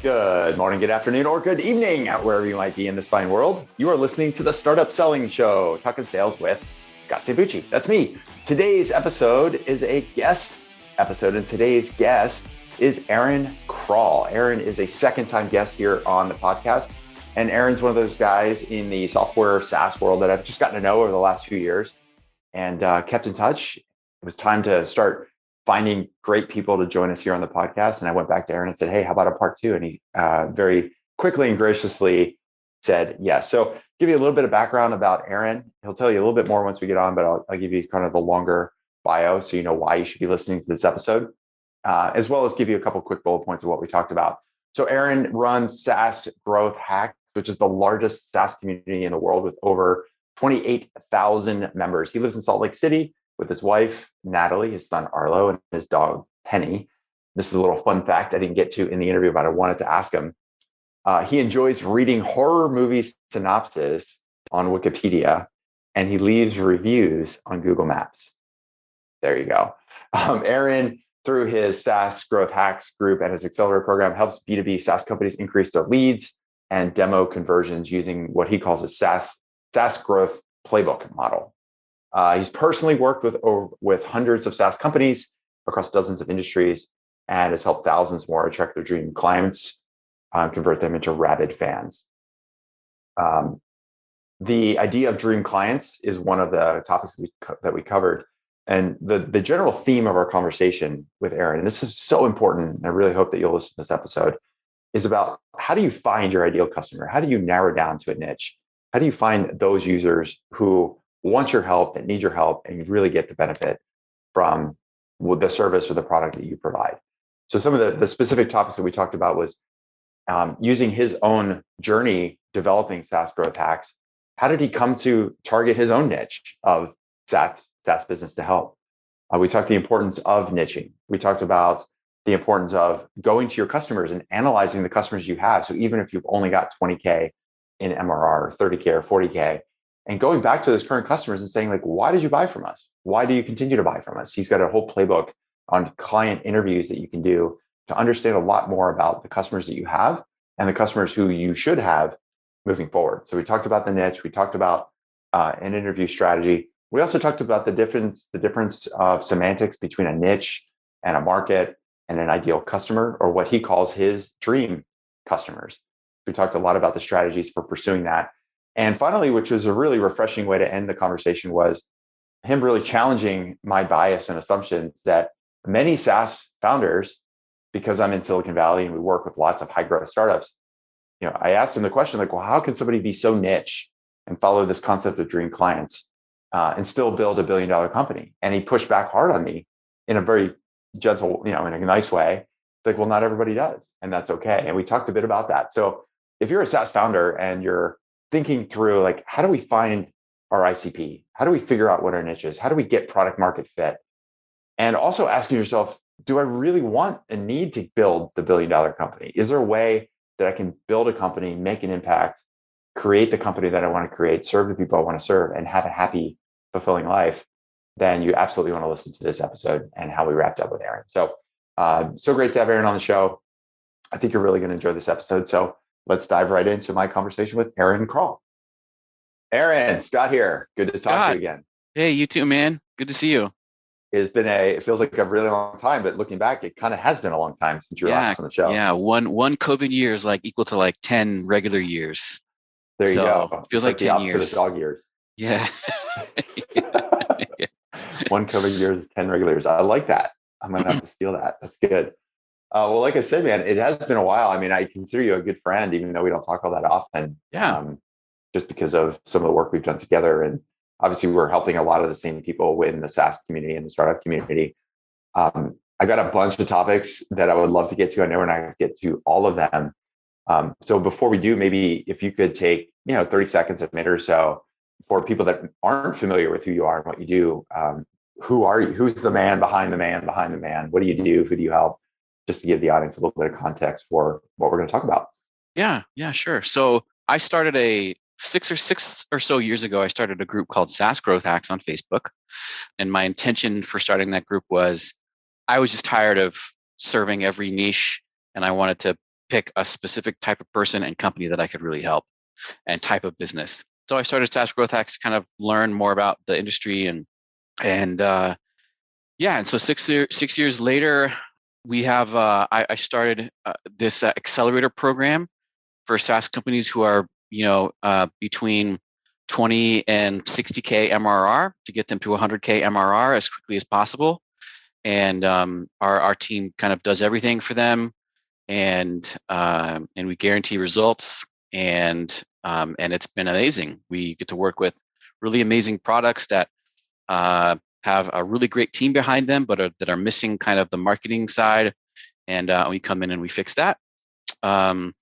Good morning, good afternoon, or good evening, wherever you might be in this fine world. You are listening to the Startup Selling Show, talking sales with Scott Sabucci. That's me. Today's episode is a guest episode, and today's guest is Aaron Krall. Aaron is a second-time guest here on the podcast, and Aaron's one of those guys in the software SaaS world that I've just gotten to know over the last few years and kept in touch. It was time to start finding great people to join us here on the podcast. And I went back to Aaron and said, hey, how about a part two? And he very quickly and graciously said yes. So give you a little bit of background about Aaron. He'll tell you a little bit more once we get on, but I'll give you kind of the longer bio so you know why you should be listening to this episode, as well as give you a couple quick bullet points of what we talked about. So Aaron runs SaaS Growth Hacks, which is the largest SaaS community in the world with over 28,000 members. He lives in Salt Lake City with his wife, Natalie, his son, Arlo, and his dog, Penny. This is a little fun fact I didn't get to in the interview, but I wanted to ask him. He enjoys reading horror movie synopsis on Wikipedia, and he leaves reviews on Google Maps. There you go. Aaron, through his SaaS Growth Hacks group and his Accelerator program, helps B2B SaaS companies increase their leads and demo conversions using what he calls a SaaS Growth Playbook model. He's personally worked with hundreds of SaaS companies across dozens of industries and has helped thousands more attract their dream clients, convert them into rabid fans. The idea of dream clients is one of the topics that we covered. And the general theme of our conversation with Aaron, and this is so important, and I really hope that you'll listen to this episode, is about how do you find your ideal customer? How do you narrow down to a niche? How do you find those users who want your help, that need your help, and you really get the benefit from the service or the product that you provide? So some of the specific topics that we talked about was using his own journey developing SaaS Growth Hacks. How did he come to target his own niche of SaaS business to help? We talked the importance of niching. We talked about the importance of going to your customers and analyzing the customers you have. So even if you've only got 20K in MRR, 30K or 40K, and going back to those current customers and saying, like, why did you buy from us? Why do you continue to buy from us? He's got a whole playbook on client interviews that you can do to understand a lot more about the customers that you have and the customers who you should have moving forward. So we talked about the niche. We talked about an interview strategy. We also talked about the difference of semantics between a niche and a market and an ideal customer, or what he calls his dream customers. We talked a lot about the strategies for pursuing that. And finally, which was a really refreshing way to end the conversation, was him really challenging my bias and assumptions that many SaaS founders, because I'm in Silicon Valley and we work with lots of high growth startups, I asked him the question, like, well, how can somebody be so niche and follow this concept of dream clients and still build $1 billion company? And he pushed back hard on me in a very gentle, in a nice way. It's like, well, not everybody does, and that's okay. And we talked a bit about that. So if you're a SaaS founder and you're thinking through, like, how do we find our ICP? How do we figure out what our niche is? How do we get product market fit? And also asking yourself, do I really want and need to build the $1 billion company? Is there a way that I can build a company, make an impact, create the company that I want to create, serve the people I want to serve, and have a happy, fulfilling life? Then you absolutely want to listen to this episode and how we wrapped up with Aaron. So, so great to have Aaron on the show. I think you're really going to enjoy this episode. So let's dive right into my conversation with Aaron Krall. Aaron, Scott here. Good to talk to you again. Hey, you too, man. Good to see you. It feels like a really long time, but looking back, it kind of has been a long time since you were last on the show. Yeah, one COVID year is equal to 10 regular years. There you go. It feels like 10 years. The dog years. Yeah. One COVID year is 10 regular years. I like that. I'm going to have to steal that. That's good. Well, like I said, man, it has been a while. I mean, I consider you a good friend, even though we don't talk all that often. Yeah. Just because of some of the work we've done together. And obviously, we're helping a lot of the same people in the SaaS community and the startup community. I got a bunch of topics that I would love to get to. I know we're not going to get to all of them. So before we do, maybe if you could take 30 seconds, a minute or so, for people that aren't familiar with who you are and what you do. Who are you? Who's the man behind the man behind the man? What do you do? Who do you help? Just to give the audience a little bit of context for what we're going to talk about. Yeah, sure. So I started six or so years ago, I started a group called SaaS Growth Hacks on Facebook. And my intention for starting that group was I was just tired of serving every niche, and I wanted to pick a specific type of person and company that I could really help and type of business. So I started SaaS Growth Hacks to kind of learn more about the industry and so 6 years later, we have I started this accelerator program for SaaS companies who are between 20 and 60K MRR to get them to 100K MRR as quickly as possible. And our team kind of does everything for them, and we guarantee results, and it's been amazing. We get to work with really amazing products that have a really great team behind them, but that are missing kind of the marketing side, and we come in and we fix that. And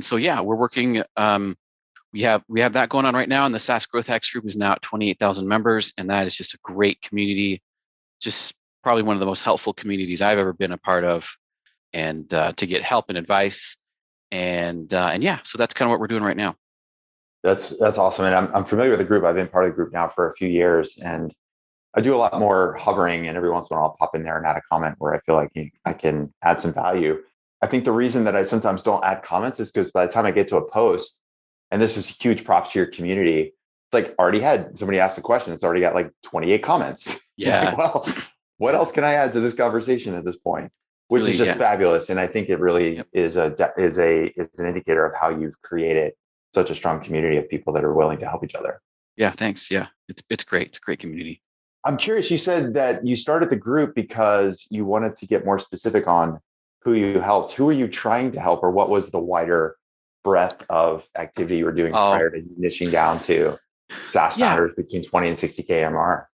so we're working. We have that going on right now, and the SaaS Growth Hacks group is now at 28,000 members, and that is just a great community. Just probably one of the most helpful communities I've ever been a part of, and to get help and advice, and so that's kind of what we're doing right now. That's awesome, and I'm familiar with the group. I've been part of the group now for a few years, and I do a lot more hovering, and every once in a while I'll pop in there and add a comment where I feel like I can add some value. I think the reason that I sometimes don't add comments is because by the time I get to a post, and this is huge props to your community, it's like already had somebody ask the question. It's already got like 28 comments. Yeah. Like, well, what else can I add to this conversation at this point? Which really, is just fabulous. And I think it really is an indicator of how you've created such a strong community of people that are willing to help each other. Yeah, thanks. Yeah, it's great. It's a great community. I'm curious, you said that you started the group because you wanted to get more specific on who you helped. Who are you trying to help, or what was the wider breadth of activity you were doing prior to niching down to SaaS founders between 20 and 60K MR?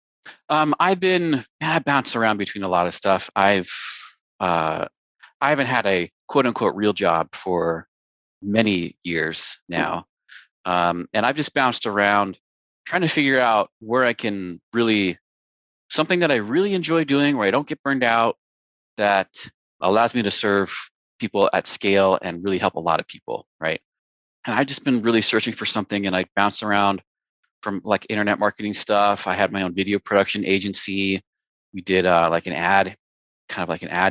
I bounce around between a lot of stuff. I haven't had a quote unquote real job for many years now. And I've just bounced around trying to figure out where I can something that I really enjoy doing, where I don't get burned out, that allows me to serve people at scale and really help a lot of people, right? And I've just been really searching for something, and I bounced around from like internet marketing stuff. I had my own video production agency. We did like an ad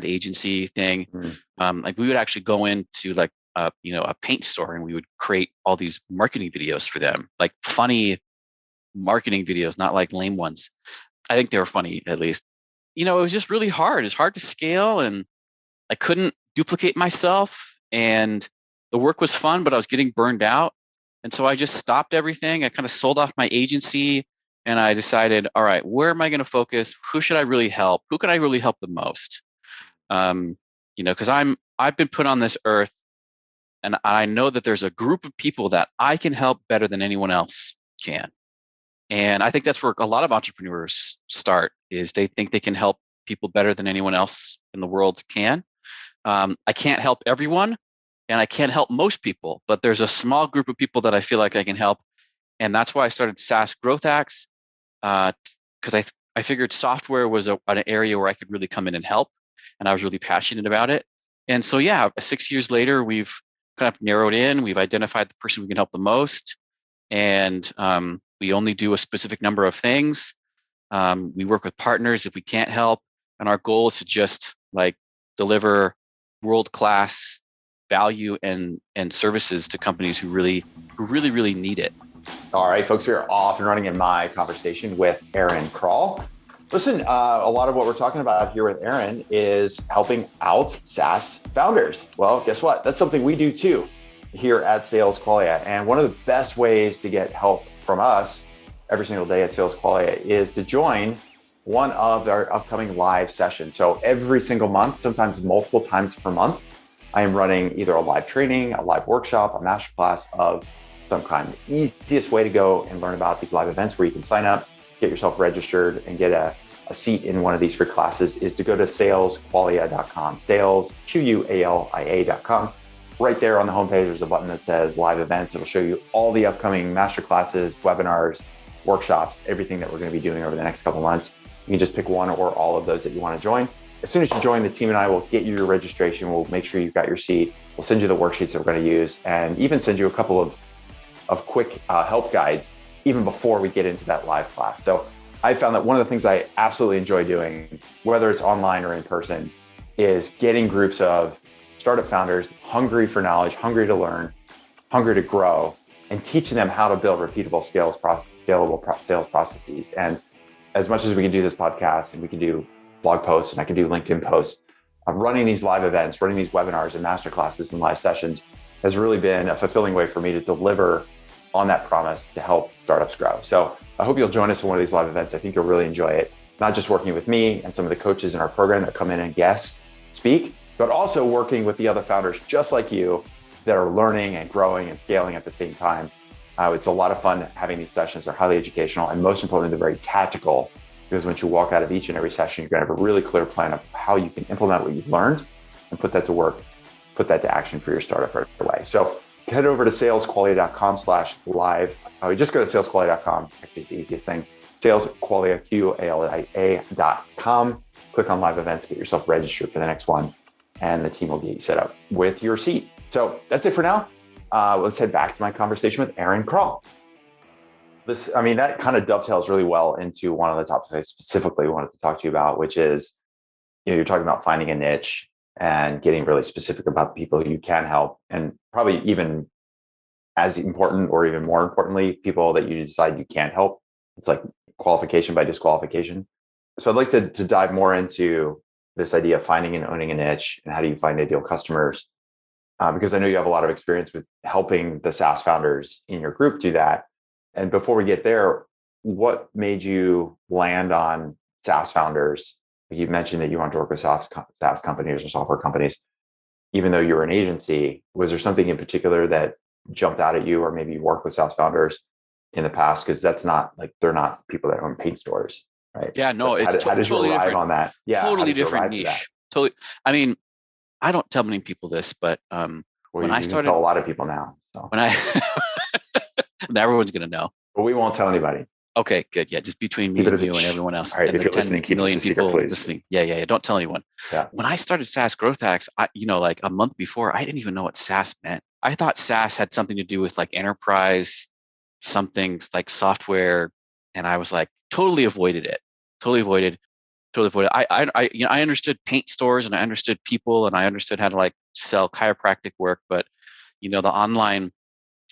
agency thing. Like we would actually go into like a paint store, and we would create all these marketing videos for them, like funny marketing videos, not like lame ones. I think they were funny, at least. It was just really hard. It's hard to scale, and I couldn't duplicate myself, and the work was fun, but I was getting burned out. And so I just stopped everything. I kind of sold off my agency, and I decided, all right, where am I going to focus? Who should I really help? Who can I really help the most? Because I've been put on this earth, and I know that there's a group of people that I can help better than anyone else can. And I think that's where a lot of entrepreneurs start, is they think they can help people better than anyone else in the world can. I can't help everyone, and I can't help most people, but there's a small group of people that I feel like I can help. And that's why I started SaaS Growth Hacks, because I figured software was an area where I could really come in and help, and I was really passionate about it. And so 6 years later, we've kind of narrowed in. We've identified the person we can help the most, and we only do a specific number of things. We work with partners if we can't help, and our goal is to just like deliver world-class value and services to companies who really need it. All right, folks, we are off and running in my conversation with Aaron Krall. Listen, a lot of what we're talking about here with Aaron is helping out SaaS founders. Well, guess what? That's something we do too here at Sales Qualia. And one of the best ways to get help from us every single day at Sales Qualia is to join one of our upcoming live sessions. So every single month, sometimes multiple times per month, I am running either a live training, a live workshop, a masterclass of some kind. The easiest way to go and learn about these live events where you can sign up, get yourself registered, and get a seat in one of these free classes is to go to salesqualia.com, salesqualia.com. Right there on the homepage, there's a button that says live events. It'll show you all the upcoming masterclasses, webinars, workshops, everything that we're going to be doing over the next couple months. You can just pick one or all of those that you want to join. As soon as you join, the team and I will get you your registration. We'll make sure you've got your seat. We'll send you the worksheets that we're going to use, and even send you a couple of quick help guides even before we get into that live class. So I found that one of the things I absolutely enjoy doing, whether it's online or in person, is getting groups of startup founders hungry for knowledge, hungry to learn, hungry to grow, and teaching them how to build repeatable scalable sales processes. And as much as we can do this podcast and we can do blog posts and I can do LinkedIn posts, running these live events, running these webinars and masterclasses and live sessions has really been a fulfilling way for me to deliver on that promise to help startups grow. So I hope you'll join us in one of these live events. I think you'll really enjoy it. Not just working with me and some of the coaches in our program that come in and guest speak, but also working with the other founders just like you that are learning and growing and scaling at the same time. It's a lot of fun having these sessions. They're highly educational, and most importantly, they're very tactical, because once you walk out of each and every session, you're going to have a really clear plan of how you can implement what you've learned and put that to work, put that to action for your startup right away. So head over to salesqualia.com/live. Just go to salesqualia.com. Actually, it's the easiest thing. salesqualia.com. Click on live events, get yourself registered for the next one, and the team will get you set up with your seat. So that's it for now. Let's head back to my conversation with Aaron Krall. That kind of dovetails really well into one of the topics I specifically wanted to talk to you about, which is, you're talking about finding a niche and getting really specific about the people who you can help, and probably even as important or even more importantly, people that you decide you can't help. It's like qualification by disqualification. So I'd like to dive more into this idea of finding and owning a niche, and how do you find ideal customers? Because I know you have a lot of experience with helping the SaaS founders in your group do that. And before we get there, what made you land on SaaS founders? You mentioned that you want to work with SaaS companies or software companies, even though you're an agency. Was there something in particular that jumped out at you, or maybe you worked with SaaS founders in the past? Because that's not like, they're not people that own paint stores, right? Yeah, no, it's how did you totally arrive different on that? Yeah, totally different niche. Totally. I don't tell many people this, but when I started, tell a lot of people now. So everyone's going to know. But we won't tell anybody. Okay, good. Yeah, just between me and you and everyone else. All right, and if you're listening, keep this a secret, please. Listening. Yeah. Don't tell anyone. Yeah. When I started SaaS Growth Hacks, like a month before, I didn't even know what SaaS meant. I thought SaaS had something to do with like enterprise, something like software, and I was like totally avoided it. Totally avoided. I understood paint stores, and I understood people, and I understood how to like sell chiropractic work, but the online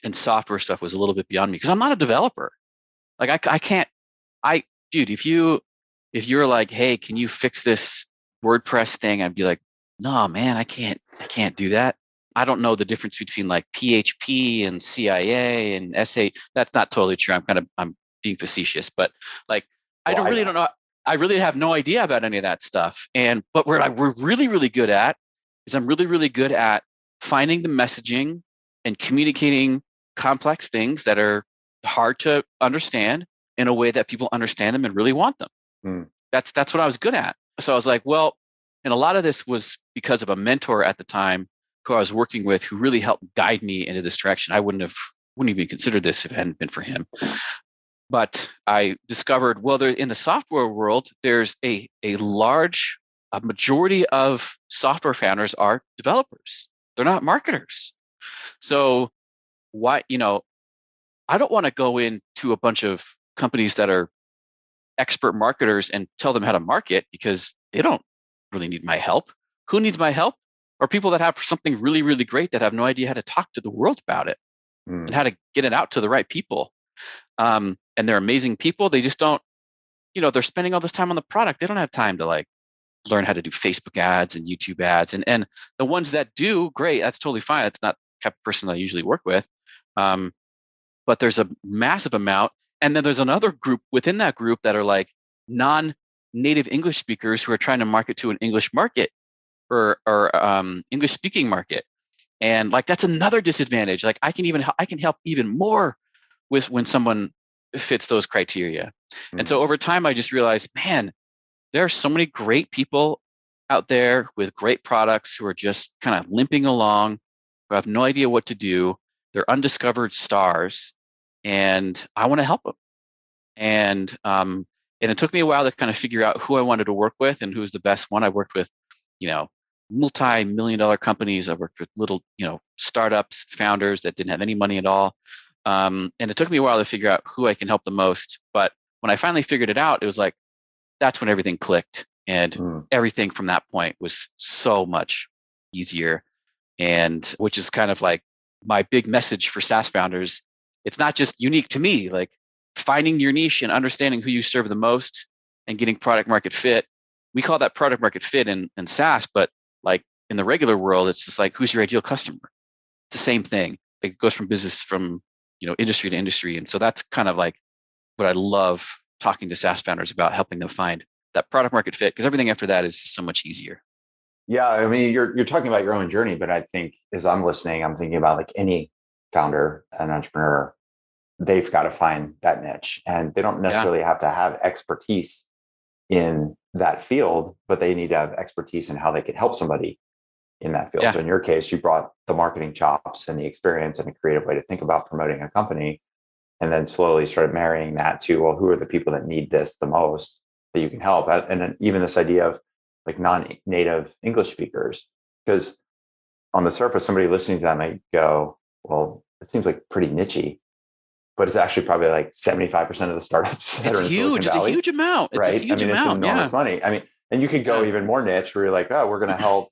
and software stuff was a little bit beyond me, because I'm not a developer. Like I can't, dude, if you're like, hey, can you fix this WordPress thing? I'd be like, no, man, I can't do that. I don't know the difference between like PHP and CIA and SA. That's not totally true. I'm being facetious, but like, I don't know. I really have no idea about any of that stuff. But we're really, really good at is I'm really, really good at finding the messaging and communicating complex things that are hard to understand in a way that people understand them and really want them. That's what I was good at. So I was like, well, and a lot of this was because of a mentor at the time who I was working with, who really helped guide me into this direction. I wouldn't even considered this if it hadn't been for him. But I discovered, well, in the software world, there's a majority of software founders are developers. They're not marketers. So why, I don't want to go into a bunch of companies that are expert marketers and tell them how to market, because they don't really need my help. Who needs my help? Or people that have something really, really great that have no idea how to talk to the world about it and how to get it out to the right people. And they're amazing people. They just don't, they're spending all this time on the product. They don't have time to like learn how to do Facebook ads and YouTube ads. And the ones that do, great, that's totally fine. That's not the type of person that I usually work with. But there's a massive amount. And then there's another group within that group that are like non-native English speakers who are trying to market to an English market or English speaking market. And like, that's another disadvantage. Like I can help even more with when someone fits those criteria. And so over time, I just realized, man, there are so many great people out there with great products who are just kind of limping along, who have no idea what to do. They're undiscovered stars, and I want to help them. And it took me a while to kind of figure out who I wanted to work with and who was the best one. I worked with, multi-million-dollar companies. I worked with little, startups, founders that didn't have any money at all. And it took me a while to figure out who I can help the most. But when I finally figured it out, it was like, that's when everything clicked. And everything from that point was so much easier. And which is kind of like my big message for SaaS founders. It's not just unique to me, like finding your niche and understanding who you serve the most and getting product market fit. We call that product market fit in SaaS, but like in the regular world, it's just like, who's your ideal customer? It's the same thing. It goes from business, from industry to industry. And so that's kind of like what I love talking to SaaS founders about, helping them find that product market fit, because everything after that is just so much easier. Yeah, I mean, you're talking about your own journey, but I think as I'm listening, I'm thinking about like any founder, an entrepreneur, they've got to find that niche, and they don't Yeah. necessarily have to have expertise in that field, but they need to have expertise in how they can help somebody in that field. Yeah. So in your case, you brought the marketing chops and the experience and a creative way to think about promoting a company, and then slowly started marrying that to, well, who are the people that need this the most that you can help? And then even this idea of like non-native English speakers, because on the surface, somebody listening to that might go, well, it seems like pretty nichey, but it's actually probably like 75% of the startups that It's are in Silicon huge. It's a Valley, huge amount. It's a right? I huge mean, it's amount. enormous Yeah. money. I mean, and you could go Yeah. even more niche where you're like, oh, we're going to help,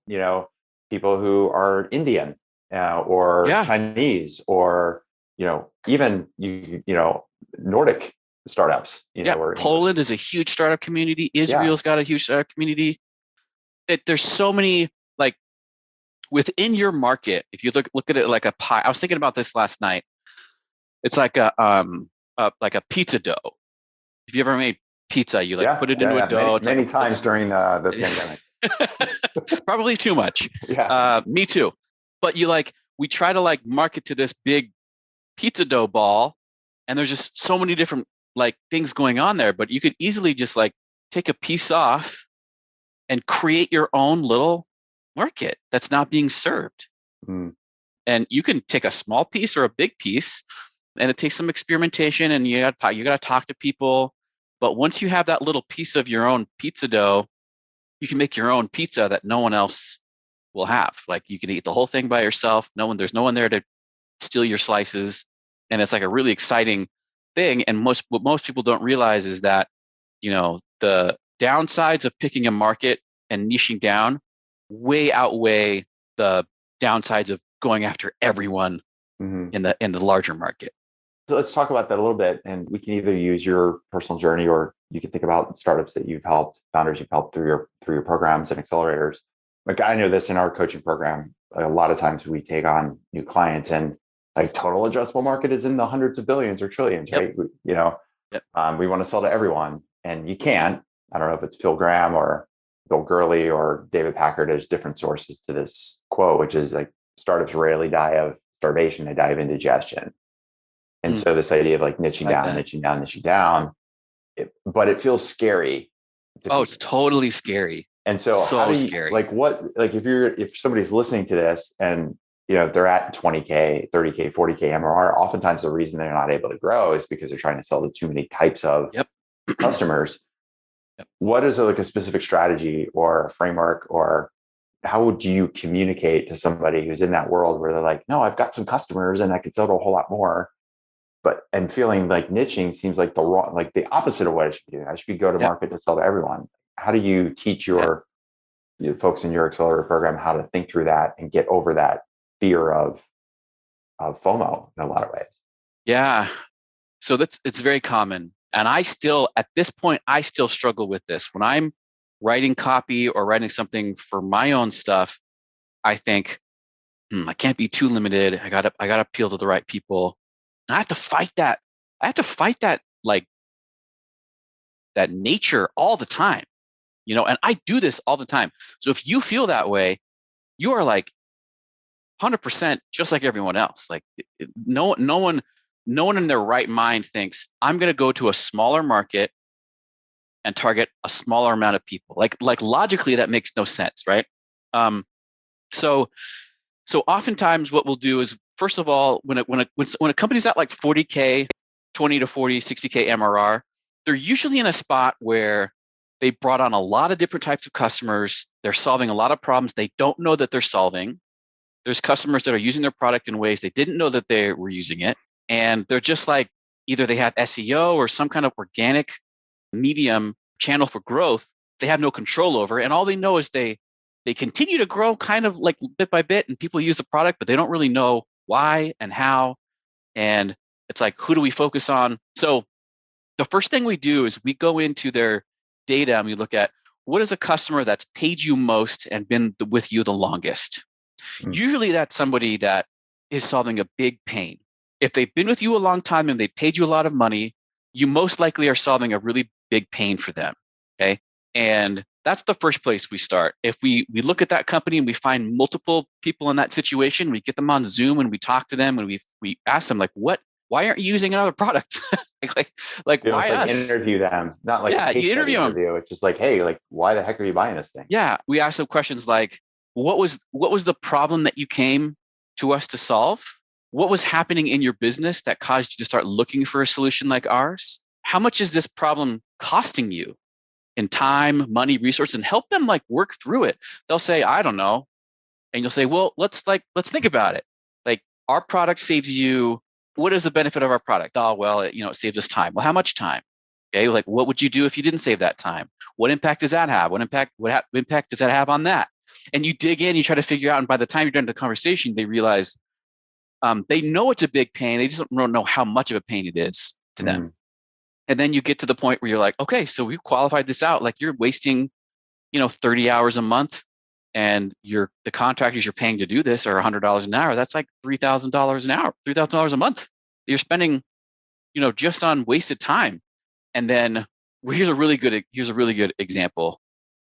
people who are Indian or Yeah. Chinese or, even, Nordic startups, Yeah. or English. Poland is a huge startup community. Yeah. Israel's got a huge startup community. There's so many, like, within your market. If you look at it like a pie, I was thinking about this last night. It's like like a pizza dough. If you ever made pizza, you like put it into a dough. Many, many times during the pandemic. Probably too much. Yeah. Me too. But we try to like market to this big pizza dough ball, and there's just so many different like things going on there. But you could easily just like take a piece off and create your own little market that's not being served. Mm. And you can take a small piece or a big piece, and it takes some experimentation, and you got to talk to people. But once you have that little piece of your own pizza dough, you can make your own pizza that no one else will have. Like you can eat the whole thing by yourself. There's no one there to steal your slices, and it's like a really exciting thing. And what most people don't realize is that the downsides of picking a market and niching down way outweigh the downsides of going after everyone in the larger market. So let's talk about that a little bit, and we can either use your personal journey, or you can think about startups that you've helped, founders you've helped through your programs and accelerators. Like I know this in our coaching program, a lot of times we take on new clients, and like total addressable market is in the hundreds of billions or trillions, Yep. right? Yep. We want to sell to everyone, and you can't. I don't know if it's Phil Graham or Bill Gurley or David Packard. There's different sources to this quote, which is like startups rarely die of starvation; they die of indigestion. And so this idea of like niching down, but it feels scary. It's totally scary. And so how do you, scary. If somebody's listening to this and they're at 20K, 30K, 40K MRR, oftentimes the reason they're not able to grow is because they're trying to sell to too many types of customers. Yep. What is like a specific strategy or a framework, or how would you communicate to somebody who's in that world where they're like, no, I've got some customers and I could sell to a whole lot more, and feeling like niching seems like the opposite of what I should be doing. I should go to market to sell to everyone. How do you teach your folks in your accelerator program how to think through that and get over that fear of FOMO in a lot of ways? Yeah. So it's very common. And at this point, I still struggle with this. When I'm writing copy or writing something for my own stuff, I think, I can't be too limited. I gotta appeal to the right people. And I have to fight that. Like that nature all the time, and I do this all the time. So if you feel that way, you are like 100% just like everyone else. Like no one in their right mind thinks I'm going to go to a smaller market and target a smaller amount of people. Like logically, that makes no sense, right? So oftentimes what we'll do is, first of all, when a company's at like 40K, 20 to 40, 60K MRR, they're usually in a spot where they brought on a lot of different types of customers. They're solving a lot of problems they don't know that they're solving. There's customers that are using their product in ways they didn't know that they were using it. And they're just like, either they have SEO or some kind of organic medium channel for growth they have no control over. And all they know is they they continue to grow kind of like bit by bit, and people use the product, but they don't really know why and how. And it's like, who do we focus on? So the first thing we do is we go into their data and we look at what is a customer that's paid you most and been with you the longest. Usually that's somebody that is solving a big pain. If they've been with you a long time and they paid you a lot of money, you most likely are solving a really big pain for them. Okay. And that's the first place we start. If we look at that company and we find multiple people in that situation, we get them on Zoom and we talk to them and we ask them, like, why aren't you using another product? like You why almost, like, us? interview them, not like Yeah, a case you study interview them. interview. It's just like, hey, like, why the heck are you buying this thing? Yeah, we ask them questions like, what was the problem that you came to us to solve? What was happening in your business that caused you to start looking for a solution like ours? How much is this problem costing you in time, money, resources? And help them like work through it. They'll say, I don't know. And you'll say, well, let's think about it. Like, our product saves you. What is the benefit of our product? Oh, well, it saves us time. Well, how much time? Okay, like, what would you do if you didn't save that time? What impact does that have? What impact does that have on that? And you dig in, you try to figure out, and by the time you're done the conversation, they realize they know it's a big pain. They just don't know how much of a pain it is to them. And then you get to the point where you're like, okay, so we've qualified this out. Like, you're wasting, 30 hours a month, and the contractors you're paying to do this are $100 an hour. That's like $3,000 an hour, $3,000 a month you're spending, just on wasted time. And then here's a really good example.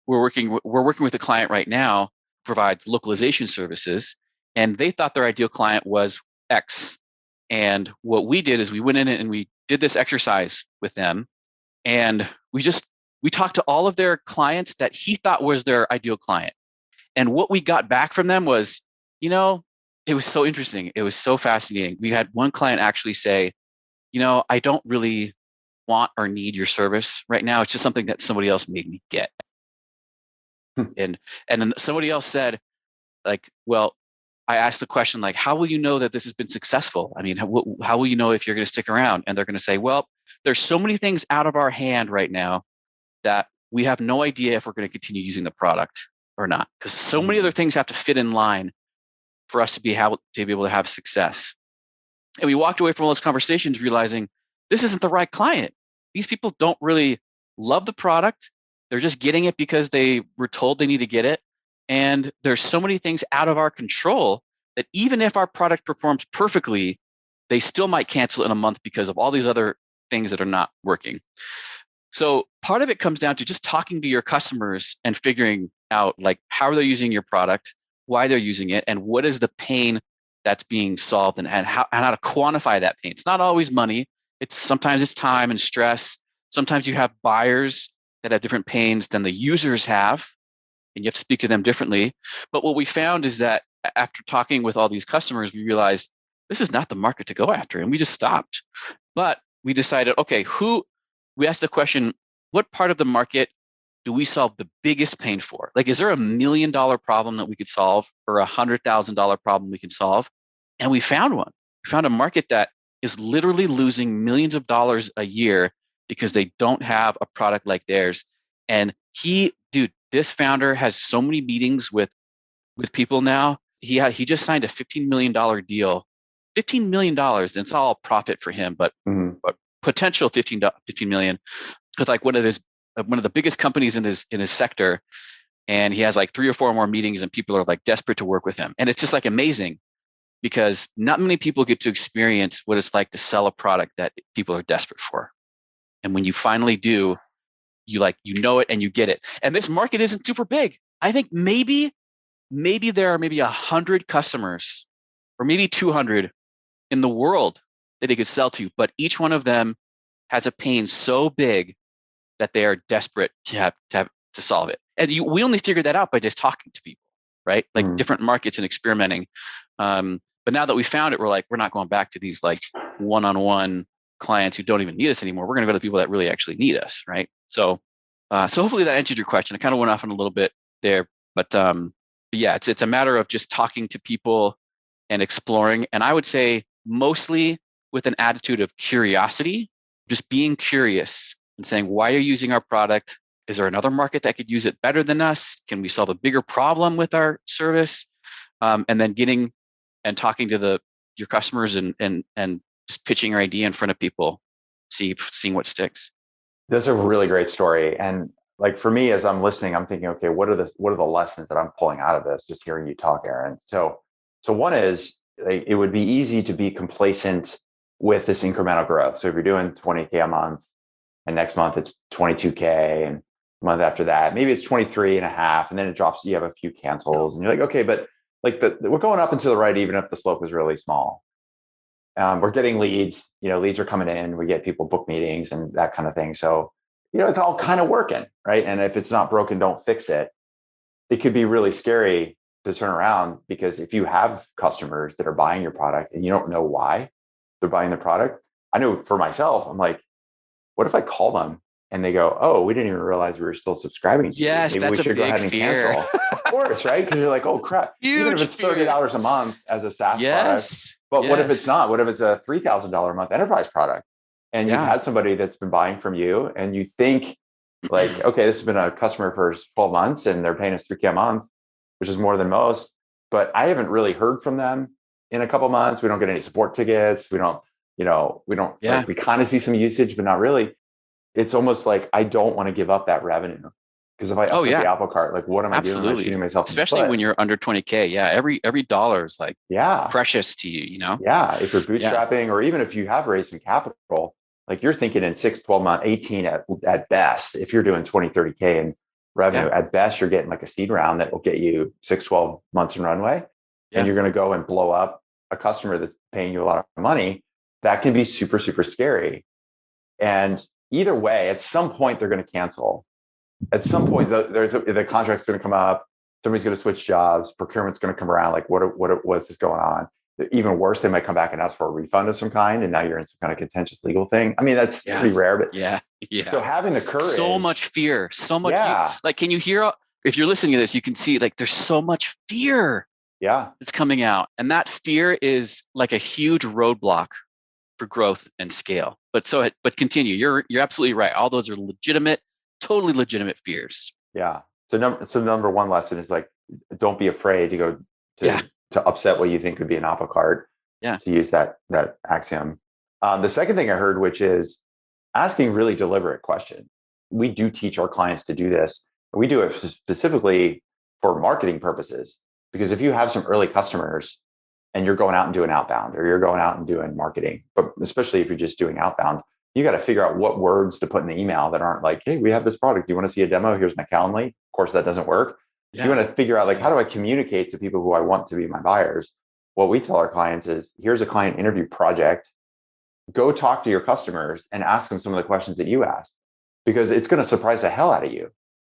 We're working with a client right now, provides localization services, and they thought their ideal client was X. And what we did is we went in and we did this exercise with them, and we talked to all of their clients that he thought was their ideal client. And what we got back from them was, it was so interesting. It was so fascinating. We had one client actually say, I don't really want or need your service right now. It's just something that somebody else made me get. And then somebody else said, like, well, I asked the question, like, how will you know that this has been successful? I mean, how will you know if you're going to stick around? And they're going to say, well, there's so many things out of our hand right now that we have no idea if we're going to continue using the product or not, because so many other things have to fit in line for us to be able to have success. And we walked away from all those conversations realizing this isn't the right client. These people don't really love the product. They're just getting it because they were told they need to get it. And there's so many things out of our control that even if our product performs perfectly, they still might cancel in a month because of all these other things that are not working. So part of it comes down to just talking to your customers and figuring out, like, how are they using your product, why they're using it, and what is the pain that's being solved, and how to quantify that pain. It's not always money. Sometimes it's time and stress. Sometimes you have buyers that have different pains than the users have, and you have to speak to them differently. But what we found is that after talking with all these customers, we realized this is not the market to go after, and we just stopped. But we decided, okay, we asked the question, what part of the market do we solve the biggest pain for? Like, is there $1 million problem that we could solve, or a $100,000 problem we can solve? And we found one. We found a market that is literally losing millions of dollars a year because they don't have a product like theirs. And this founder has so many meetings with people now. He just signed a $15 million deal. $15 million, and it's all profit for him, but potential 15 million, with like one of the biggest companies in his sector. And he has like 3 or 4 more meetings, and people are like desperate to work with him. And it's just like amazing, because not many people get to experience what it's like to sell a product that people are desperate for. And when you finally do, you know it and you get it. And this market isn't super big. I think maybe there are maybe 100 customers, or maybe 200 in the world that they could sell to, but each one of them has a pain so big that they are desperate to solve it. And we only figured that out by just talking to people, right? Like different markets and experimenting. But now that we found it, we're not going back to these like one-on-one clients who don't even need us anymore. We're going to go to people that really actually need us, right? So hopefully that answered your question. I kind of went off on a little bit there, but yeah, it's a matter of just talking to people and exploring. And I would say mostly with an attitude of curiosity, just being curious and saying, why are you using our product? Is there another market that could use it better than us? Can we solve a bigger problem with our service? And then getting and talking to your customers and just pitching your idea in front of people, seeing what sticks. That's a really great story. And like for me, as I'm listening, I'm thinking, okay, what are the lessons that I'm pulling out of this? Just hearing you talk, Aaron. So one is like, it would be easy to be complacent with this incremental growth. So if you're doing 20K a month and next month it's 22K and the month after that, maybe it's 23 and a half, and then it drops, you have a few cancels and you're like, okay, but like we're going up and to the right, even if the slope is really small. We're getting leads, leads are coming in, we get people book meetings and that kind of thing. So, it's all kind of working, right? And if it's not broken, don't fix it. It could be really scary to turn around, because if you have customers that are buying your product and you don't know why they're buying the product, I know for myself, I'm like, what if I call them and they go, oh, we didn't even realize we were still subscribing to you. Yes, Maybe that's we should go ahead and fear. cancel. Of course, right? Because you're like, oh crap. Even if it's $30 a month as a SaaS product. But what if it's not? What if it's a $3,000 a month enterprise product? And you've had somebody that's been buying from you and you think like, okay, this has been a customer for 12 months and they're paying us $3K a month, which is more than most. But I haven't really heard from them in a couple of months. We don't get any support tickets. We don't, like, we kind of see some usage, but not really. It's almost like I don't want to give up that revenue, because if I upset the apple cart, like what am I doing? I'm shooting myself in the foot. Especially when you're under 20K. Yeah, every dollar is like precious to you, Yeah, if you're bootstrapping or even if you have raised some capital, like you're thinking in 6, 12 months, 18 at best. If you're doing 20, 30K in revenue, at best you're getting like a seed round that will get you 6, 12 months in runway. And you're going to go and blow up a customer that's paying you a lot of money. That can be super, super scary. And either way, at some point they're going to cancel. At some point, the contract's going to come up. Somebody's going to switch jobs. Procurement's going to come around. Like, what's this going on? Even worse, they might come back and ask for a refund of some kind, and now you're in some kind of contentious legal thing. I mean, that's pretty rare, but So having the courage, so much fear, so much. Like, can you hear? If you're listening to this, you can see like there's so much fear. That's coming out, and that fear is like a huge roadblock for growth and scale. But continue. You're absolutely right. All those are legitimate, totally legitimate fears. Yeah. So number one lesson is like, don't be afraid to go to upset what you could be an apple cart. To use that axiom. The second thing I heard, which is asking really deliberate questions. We do teach our clients to do this. We do it specifically for marketing purposes, because if you have some early customers and you're going out and doing outbound, or you're going out and doing marketing, but especially if you're just doing outbound, you got to figure out what words to put in the email that aren't like, hey, we have this product. Do you want to see a demo? Here's my Calendly. Of course, that doesn't work. You want to figure out like, how do I communicate to people who I want to be my buyers? What we tell our clients is, here's a client interview project. Go talk to your customers and ask them some of the questions that you asked, because it's going to surprise the hell out of you.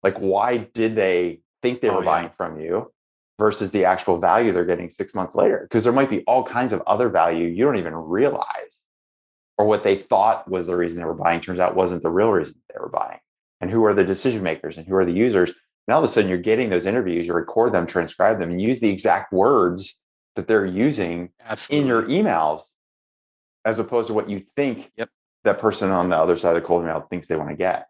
Like, why did they think they were buying from you versus the actual value they're getting 6 months later? Because there might be all kinds of other value you don't even realize, or what they thought was the reason they were buying turns out wasn't the real reason they were buying. And who are the decision makers and who are the users? And all of a sudden you're getting those interviews, you record them, transcribe them, and use the exact words that they're using in your emails, as opposed to what you think that person on the other side of the cold email thinks they want to get.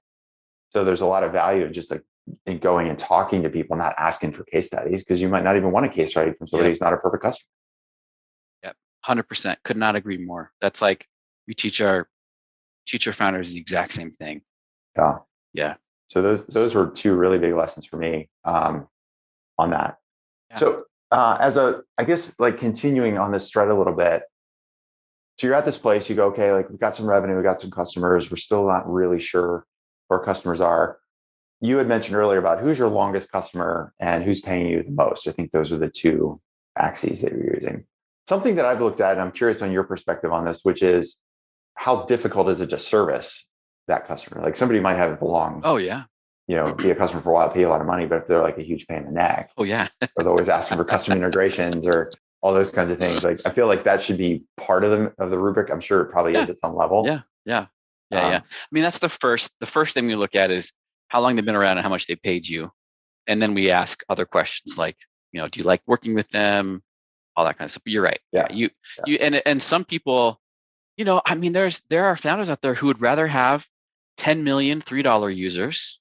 So there's a lot of value in just like in going and talking to people, not asking for case studies, because you might not even want a case study from somebody who's not a perfect customer. 100%. Could not agree more. That's like we teach our founders the exact same thing. Yeah. So those were two really big lessons for me on that. So I guess like continuing on this thread a little bit. So you're at this place, you go, okay, like we've got some revenue, we got some customers, we're still not really sure who our customers are. You had mentioned earlier about who's your longest customer and who's paying you the most. I think those are the two axes that you're using. Something that I've looked at, and I'm curious on your perspective on this, which is how difficult is it to service that customer? Like somebody might have belonged. Be a customer for a while, pay a lot of money, but if they're like a huge pain in the neck. Or they're always asking for custom integrations or all those kinds of things. Like I feel like that should be part of the rubric. I'm sure it probably is at some level. Yeah. I mean, that's the first thing we look at is how long they've been around and how much they paid you. And then we ask other questions like, do you like working with them? All that kind of stuff. But you're right. And some people, I mean, there are founders out there who would rather have 10 million $3 users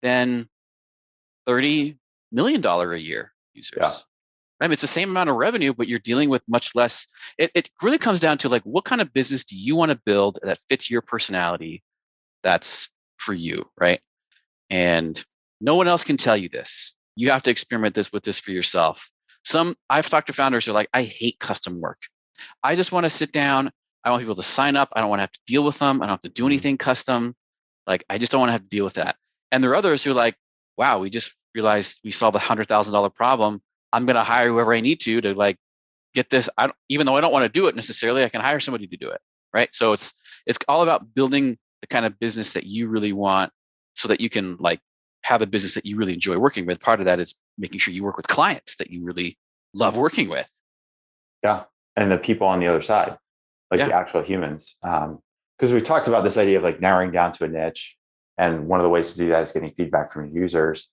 than $30 million a year users. Yeah. I mean, it's the same amount of revenue, but you're dealing with much less. It really comes down to like, what kind of business do you want to build that fits your personality? That's for you, right? And no one else can tell you this. You have to experiment with this for yourself. I've talked to founders who are like, I hate custom work. I just want to sit down. I want people to sign up. I don't want to have to deal with them. I don't have to do anything custom. Like, I just don't want to have to deal with that. And there are others who are like, wow, we just realized we solved a $100,000 problem. I'm going to hire whoever I need to like get this. Even though I don't want to do it necessarily, I can hire somebody to do it. Right. So it's all about building the kind of business that you really want so that you can like have a business that you really enjoy working with. Part of that is making sure you work with clients that you really love working with. Yeah. And the people on the other side, like the actual humans. Because we've talked about this idea of like narrowing down to a niche. And one of the ways to do that is getting feedback from users.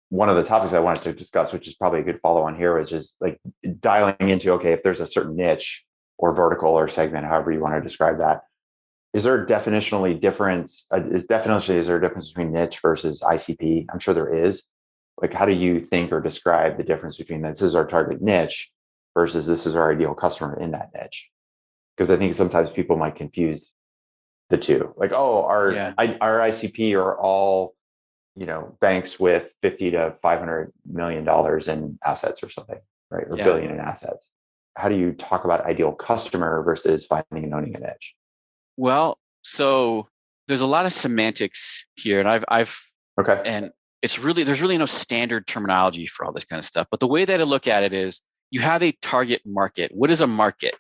One of the topics I wanted to discuss, which is probably a good follow on here, which is like dialing into, okay, if there's a certain niche or vertical or segment, however you want to describe that, is there a definitionally difference? Is there a difference between niche versus ICP? I'm sure there is. Like, how do you think or describe the difference between this is our target niche versus this is our ideal customer in that niche? Because I think sometimes people might confuse the two. Like, oh, our ICP are all, banks with 50 to $500 million in assets or something, right? Or billion in assets. How do you talk about ideal customer versus finding and owning a niche? Well, so there's a lot of semantics here, and and there's really no standard terminology for all this kind of stuff. But the way that I look at it is you have a target market. What is a market?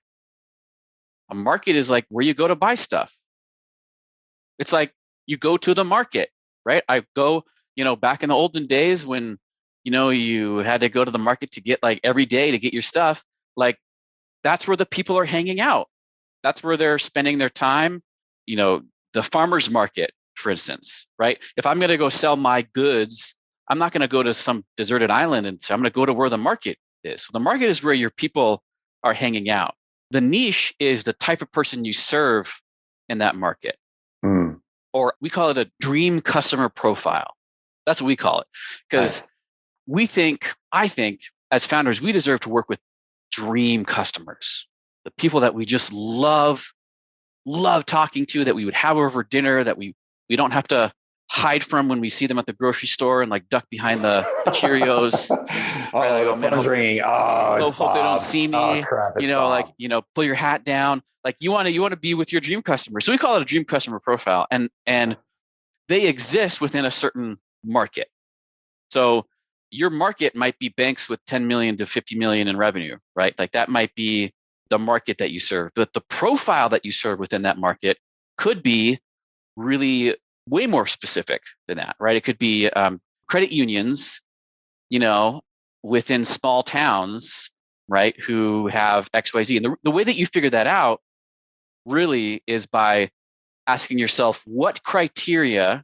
A market is like where you go to buy stuff. It's like you go to the market, right? I go, back in the olden days when, you had to go to the market to get like every day to get your stuff, like that's where the people are hanging out. That's where they're spending their time. The farmer's market, for instance, right? If I'm going to go sell my goods, I'm not going to go to some deserted island, and so I'm going to go to where the market is. So the market is where your people are hanging out. The niche is the type of person you serve in that market. Or we call it a dream customer profile. That's what we call it. Because I think as founders, we deserve to work with dream customers. The people that we just love talking to, that we would have over for dinner, that we don't have to hide from when we see them at the grocery store and like duck behind the Cheerios. The phone's ringing. Hope they don't see me. Oh, crap, pull your hat down. Like you want to be with your dream customer. So we call it a dream customer profile, and they exist within a certain market. So your market might be banks with 10 million to 50 million in revenue, right? Like that might be the market that you serve, but the profile that you serve within that market could be really way more specific than that, right? It could be credit unions, within small towns, right, who have XYZ. And the way that you figure that out really is by asking yourself, what criteria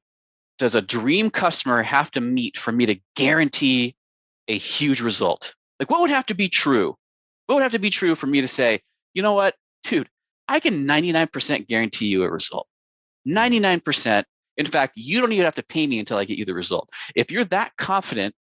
does a dream customer have to meet for me to guarantee a huge result? Like, what would have to be true? What would have to be true for me to say, you know what, dude, I can 99% guarantee you a result. 99%. In fact, you don't even have to pay me until I get you the result. If you're that confident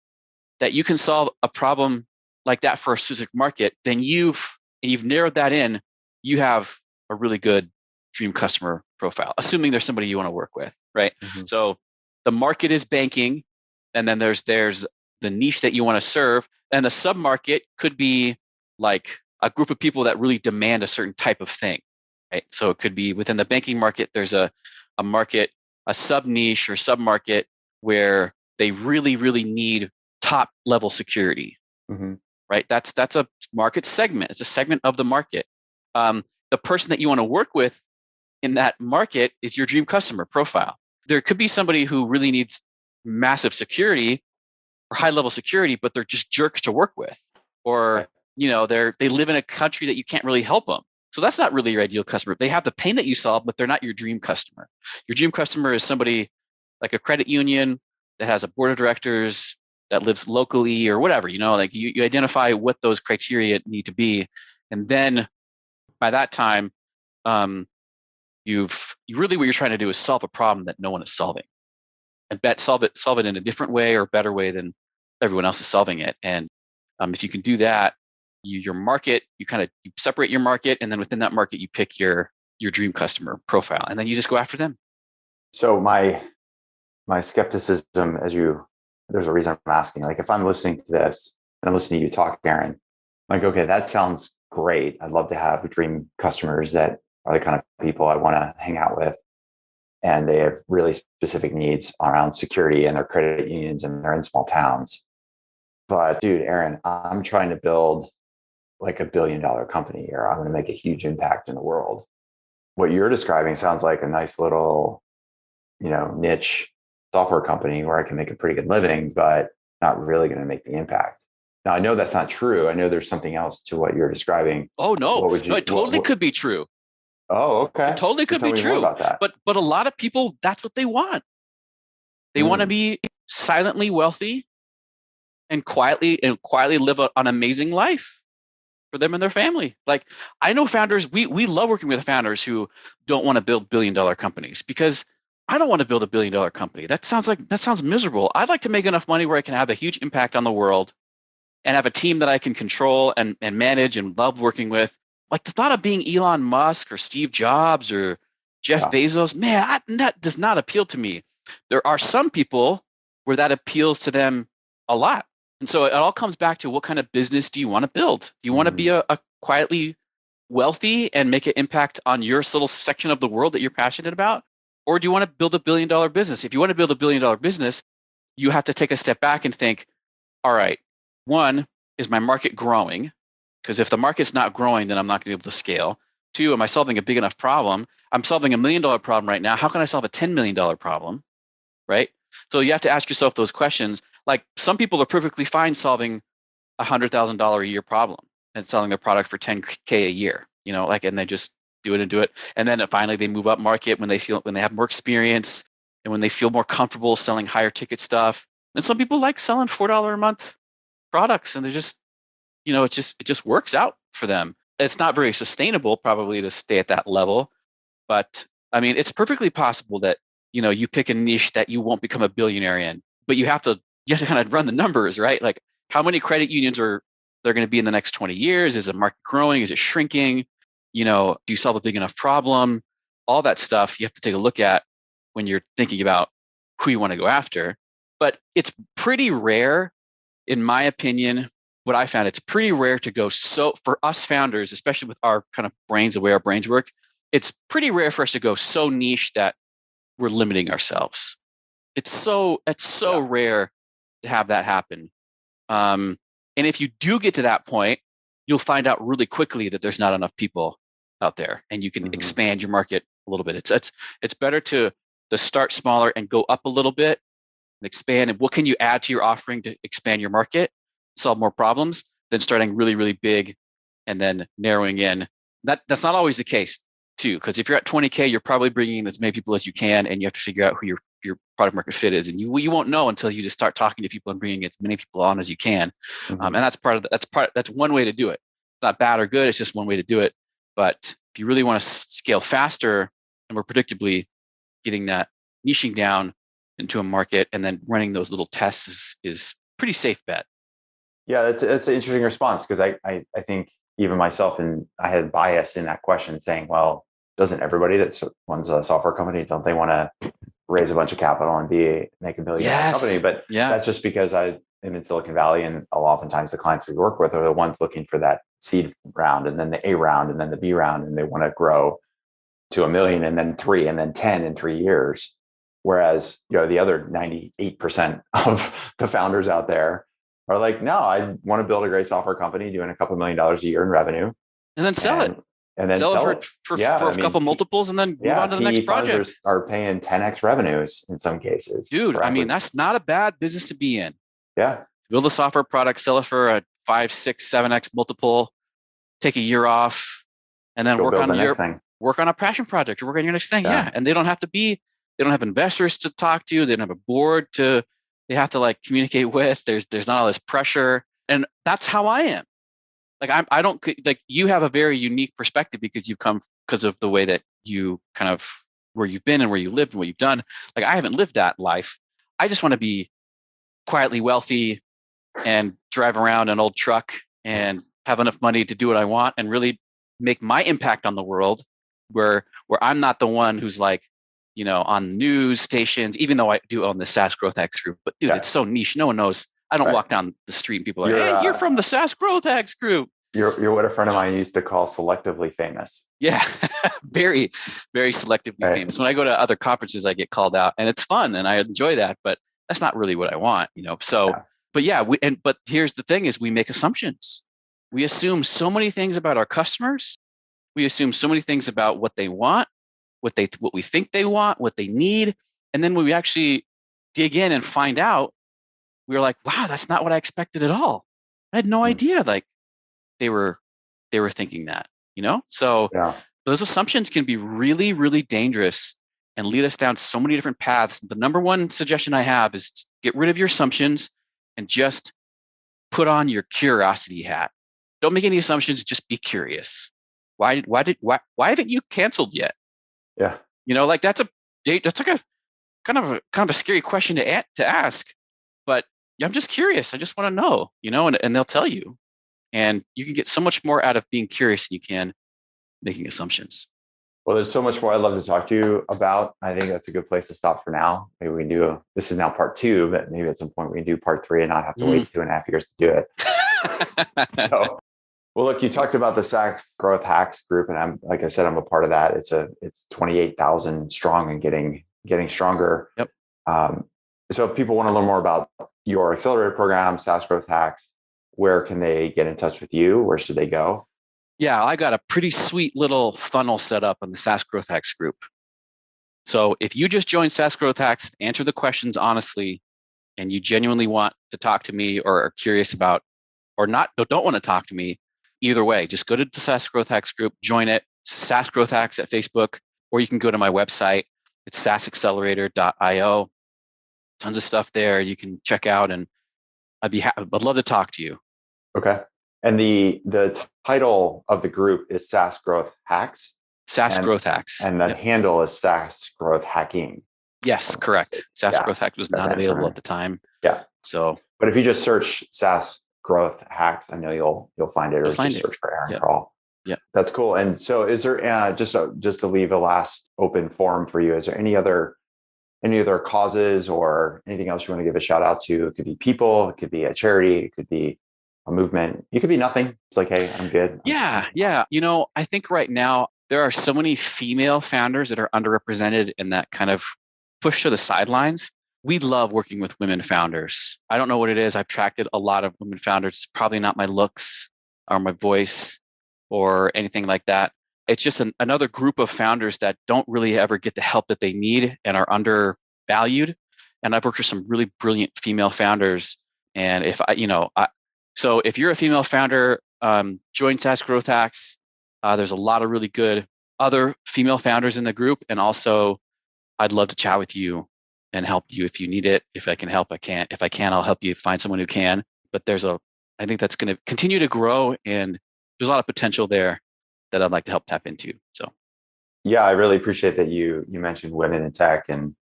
that you can solve a problem like that for a specific market, then you've narrowed that in. You have a really good dream customer profile, assuming there's somebody you want to work with, right? So the market is banking, and then there's the niche that you want to serve, and the sub-market could be like a group of people that really demand a certain type of thing, right? So it could be within the banking market, there's a market, a sub-niche or sub-market where they really, really need top level security, right? That's a market segment. It's a segment of the market. The person that you want to work with in that market is your dream customer profile. There could be somebody who really needs massive security or high level security, but they're just jerks to work with, or they live in a country that you can't really help them. So that's not really your ideal customer. They have the pain that you solve, but they're not your dream customer. Your dream customer is somebody like a credit union that has a board of directors, that lives locally or whatever, like you identify what those criteria need to be. And then by that time, what you're trying to do is solve a problem that no one is solving. solve it in a different way or better way than everyone else is solving it. And if you can do that, your market, you separate your market, and then within that market, you pick your dream customer profile, and then you just go after them. So my skepticism, there's a reason I'm asking. Like, if I'm listening to this and I'm listening to you talk, Aaron, I'm like, okay, that sounds great. I'd love to have dream customers that are the kind of people I want to hang out with, and they have really specific needs around security, and they're credit unions, and they're in small towns. But dude, Aaron, I'm trying to build like $1 billion company here. I'm going to make a huge impact in the world. What you're describing sounds like a nice little, niche software company where I can make a pretty good living, but not really going to make the impact. Now, I know that's not true. I know there's something else to what you're describing. Oh, no. No, it totally could be true. Oh, okay. It totally could be true. About that. But a lot of people, that's what they want. They want to be silently wealthy and quietly live an amazing life for them and their family. Like, I know founders, we love working with founders who don't want to build billion-dollar companies, because I don't want to build a billion-dollar company. That sounds miserable. I'd like to make enough money where I can have a huge impact on the world and have a team that I can control and manage and love working with. Like, the thought of being Elon Musk or Steve Jobs or Jeff Bezos, man, that does not appeal to me. There are some people where that appeals to them a lot. And so it all comes back to, what kind of business do you want to build? Do you want to be a quietly wealthy and make an impact on your little section of the world that you're passionate about? Or do you want to build $1 billion business? If you want to build $1 billion business, you have to take a step back and think, all right, one, is my market growing? Because if the market's not growing, then I'm not going to be able to scale. Two, am I solving a big enough problem? I'm solving $1 million problem right now. How can I solve a $10 million problem? Right? So you have to ask yourself those questions. Like, some people are perfectly fine solving a $100,000 a year problem and selling their product for $10K a year, and they just do it. And then finally they move up market when they have more experience and when they feel more comfortable selling higher ticket stuff. And some people like selling $4 a month products, and they just, it just works out for them. It's not very sustainable probably to stay at that level, but I mean, it's perfectly possible that, you pick a niche that you won't become a billionaire in, but you have to kind of run the numbers, right? Like, how many credit unions are there going to be in the next 20 years? Is the market growing? Is it shrinking? Do you solve a big enough problem? All that stuff you have to take a look at when you're thinking about who you want to go after. But it's pretty rare, in my opinion, what I found, it's pretty rare to go for us founders, especially with our kind of brains, the way our brains work, it's pretty rare for us to go so niche that we're limiting ourselves. It's so rare to have that happen. And if you do get to that point, you'll find out really quickly that there's not enough people out there, and you can expand your market a little bit. It's better to start smaller and go up a little bit and expand. And what can you add to your offering to expand your market, solve more problems, than starting really, really big and then narrowing in. That's not always the case too, because if you're at 20K, you're probably bringing in as many people as you can, and you have to figure out who your product market fit is, and you won't know until you just start talking to people and bringing as many people on as you can. And that's one way to do it. It's not bad or good. It's just one way to do it. But if you really want to scale faster and more predictably, getting that niching down into a market and then running those little tests is pretty safe bet. Yeah, that's an interesting response, because I think even myself, and I had bias in that question, saying, well, doesn't everybody that runs a software company, don't they want to raise a bunch of capital and make $1 billion company? But that's just because I am in Silicon Valley, and oftentimes the clients we work with are the ones looking for that seed round, and then the A round, and then the B round, and they want to grow to $1 million, and then 3, and then 10 in 3 years. Whereas, the other 98% of the founders out there are like, no, I want to build a great software company doing a couple $1 million a year in revenue, and then sell it. And then sell it for a couple multiples, and then move on to the next project. Are paying 10x revenues in some cases. Dude, I mean, that's not a bad business to be in. Yeah. Build a software work for it for a 5, 6, 7x multiple, take a year off, and then work on a passion project or work on your next thing. Yeah. And they don't have investors to talk to. They don't have a board they have to communicate with. There's not all this pressure. And that's how I am. I don't you have a very unique perspective because you've come because of the way that you kind of where you've been and where you lived and what you've done. I haven't lived that life. I just want to be quietly wealthy and drive around an old truck and have enough money to do what I want and really make my impact on the world where I'm not the one who's like, on news stations, even though I do own the SaaS Growth Hacks group. But dude, it's so niche. No one knows. I don't walk down the street and people are like, hey, you're from the SaaS Growth Hacks group. You're what a friend of mine used to call selectively famous. Yeah, very, very selectively famous. When I go to other conferences, I get called out, and it's fun, and I enjoy that. But that's not really what I want, So, but here's the thing: is we make assumptions. We assume so many things about our customers. We assume so many things about what they want, what we think they want, what they need, and then when we actually dig in and find out, we're like, wow, that's not what I expected at all. I had no idea. Like they were thinking that. So those assumptions can be really, really dangerous and lead us down so many different paths. The number one suggestion I have is get rid of your assumptions and just put on your curiosity hat. Don't make any assumptions, just be curious. Why haven't you canceled yet? Yeah. Like that's like a kind of a scary question to ask, but I'm just curious. I just want to know, and they'll tell you. And you can get so much more out of being curious than you can making assumptions. Well, there's so much more I'd love to talk to you about. I think that's a good place to stop for now. Maybe we can this is now part 2, but maybe at some point we can do part 3 and not have to wait 2.5 years to do it. So, well, look, you talked about the SaaS Growth Hacks group, and like I said, I'm a part of that. It's 28,000 strong and getting stronger. Yep. So if people want to learn more about your accelerator program, SaaS Growth Hacks, where can they get in touch with you? Where should they go? Yeah, I got a pretty sweet little funnel set up on the SaaS Growth Hacks group. So if you just join SaaS Growth Hacks, answer the questions honestly, and you genuinely want to talk to me or are curious about, or don't want to talk to me, either way, just go to the SaaS Growth Hacks group, join it, SaaS Growth Hacks at Facebook, or you can go to my website. It's saasaccelerator.io. Tons of stuff there you can check out, and I'd love to talk to you. Okay. And the title of the group is SaaS Growth Hacks. SaaS Growth Hacks. And the handle is SaaS Growth Hacking. Yes, correct. SaaS Growth Hacks was not available at the time. Yeah. So, but if you just search SaaS Growth Hacks, I know you'll find it, or just search for Aaron Krall. Yeah. That's cool. And so is there just to leave a last open forum for you, is there any other causes or anything else you want to give a shout out to? It could be people, it could be a charity, it could be a movement, it could be nothing. It's like, hey, I'm good. Yeah. I think right now there are so many female founders that are underrepresented and that kind of pushed to the sidelines. We love working with women founders. I don't know what it is. I've attracted a lot of women founders. It's probably not my looks or my voice or anything like that. It's just another group of founders that don't really ever get the help that they need and are undervalued. And I've worked with some really brilliant female founders. And so if you're a female founder, join SaaS Growth Hacks. There's a lot of really good other female founders in the group. And also, I'd love to chat with you and help you if you need it. If I can help, I can. If I can, I'll help you find someone who can. But I think that's going to continue to grow, and there's a lot of potential there that I'd like to help tap into. So, yeah, I really appreciate that you mentioned women in tech, and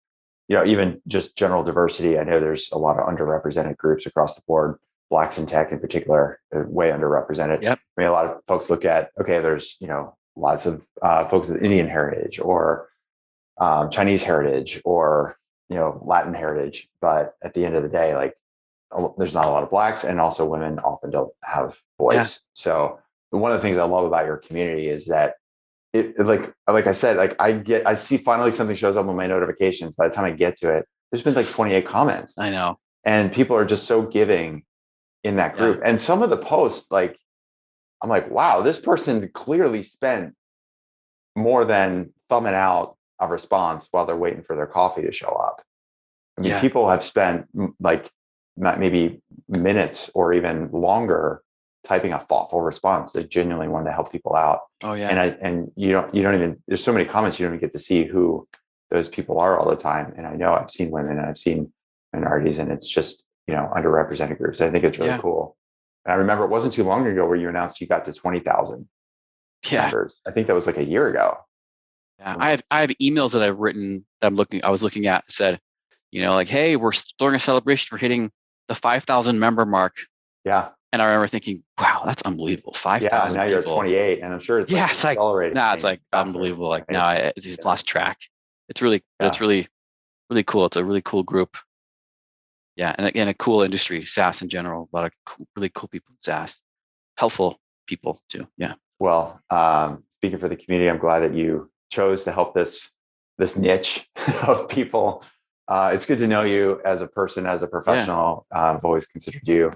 even just general diversity. I know there's a lot of underrepresented groups across the board. Blacks in tech in particular are way underrepresented. Yep. I mean, a lot of folks look at, there's lots of folks with Indian heritage or Chinese heritage or Latin heritage, but at the end of the day, like there's not a lot of Blacks, and also women often don't have voice. Yeah. So one of the things I love about your community is that it like I said, like I see finally something shows up on my notifications. By the time I get to it, there's been like 28 comments. I know. And people are just so giving in that group. Yeah. And some of the posts, like, I'm like, wow, this person clearly spent more than thumbing out a response while they're waiting for their coffee to show up. I mean, people have spent like maybe minutes or even longer typing a thoughtful response. They genuinely wanted to help people out. Oh yeah. And you don't even, there's so many comments, you don't even get to see who those people are all the time. And I know I've seen women and I've seen minorities, and it's just, underrepresented groups. I think it's really cool. And I remember it wasn't too long ago where you announced you got to 20,000 members. I think that was like a year ago. Yeah. I have emails that I've written that I was looking at, said, Like, hey, we're throwing a celebration for hitting the 5,000 member mark. Yeah. And I remember thinking, wow, that's unbelievable. 5,000 Yeah, now you're at people. 28, and I'm sure it's like it's like, accelerating. it's like faster, unbelievable. Like, right? It's lost track. It's really really cool. It's a really cool group. Yeah, and again, a cool industry, SaaS in general. A lot of really cool people in SaaS, helpful people too. Yeah. Well, speaking for the community, I'm glad that you chose to help this niche of people. It's good to know you as a person, as a professional. I've always considered you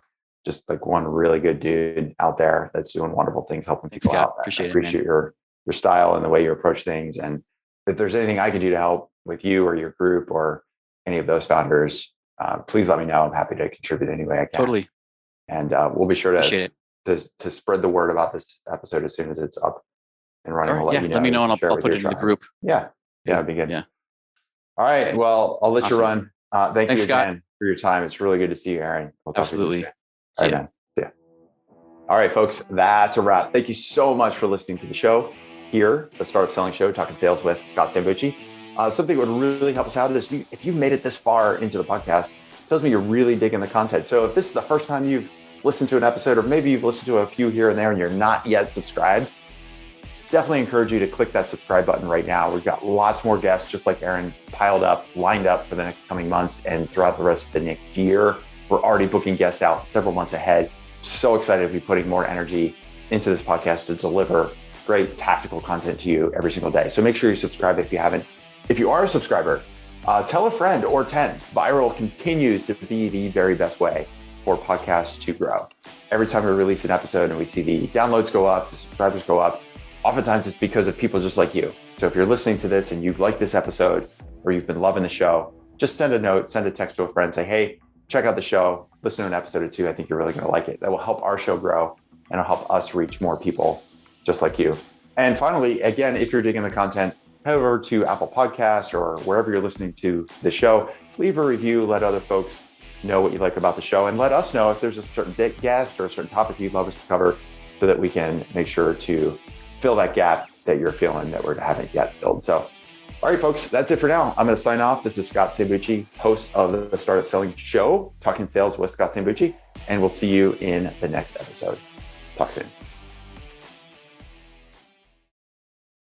just like one really good dude out there that's doing wonderful things, helping people out. Appreciate your style and the way you approach things. And if there's anything I can do to help with you or your group or any of those founders, please let me know. I'm happy to contribute any way I can. Totally. And we'll be sure to spread the word about this episode as soon as it's up and running. Right, we'll let you know. Let me know, and I'll put it in the group. Yeah, it'd be good. Yeah. All right. Well, I'll let you run. Thanks you again, Scott, for your time. It's really good to see you, Aaron. Absolutely. See ya. All right, folks, that's a wrap. Thank you so much for listening to the show here, the Startup Selling Show, Talking Sales with Scott Sambucci. Something that would really help us out is if you've made it this far into the podcast, it tells me you're really digging the content. So if this is the first time you've listened to an episode, or maybe you've listened to a few here and there and you're not yet subscribed, definitely encourage you to click that subscribe button right now. We've got lots more guests, just like Aaron, lined up for the next coming months and throughout the rest of the next year. We're already booking guests out several months ahead. So excited to be putting more energy into this podcast to deliver great tactical content to you every single day. So make sure you subscribe if you haven't. If you are a subscriber, tell a friend or 10. Viral continues to be the very best way for podcasts to grow. Every time we release an episode and we see the downloads go up, the subscribers go up, oftentimes it's because of people just like you. So if you're listening to this and you've liked this episode or you've been loving the show, just send a note, send a text to a friend, say, hey, check out the show, listen to an episode or two. I think you're really going to like it. That will help our show grow and it'll help us reach more people just like you. And finally, again, if you're digging the content, head over to Apple Podcasts or wherever you're listening to the show, leave a review, let other folks know what you like about the show, and let us know if there's a certain guest or a certain topic you'd love us to cover so that we can make sure to fill that gap that you're feeling that we haven't yet filled. So, all right, folks, that's it for now. I'm going to sign off. This is Scott Sambucci, host of the Startup Selling Show, Talking Sales with Scott Sambucci, and we'll see you in the next episode. Talk soon.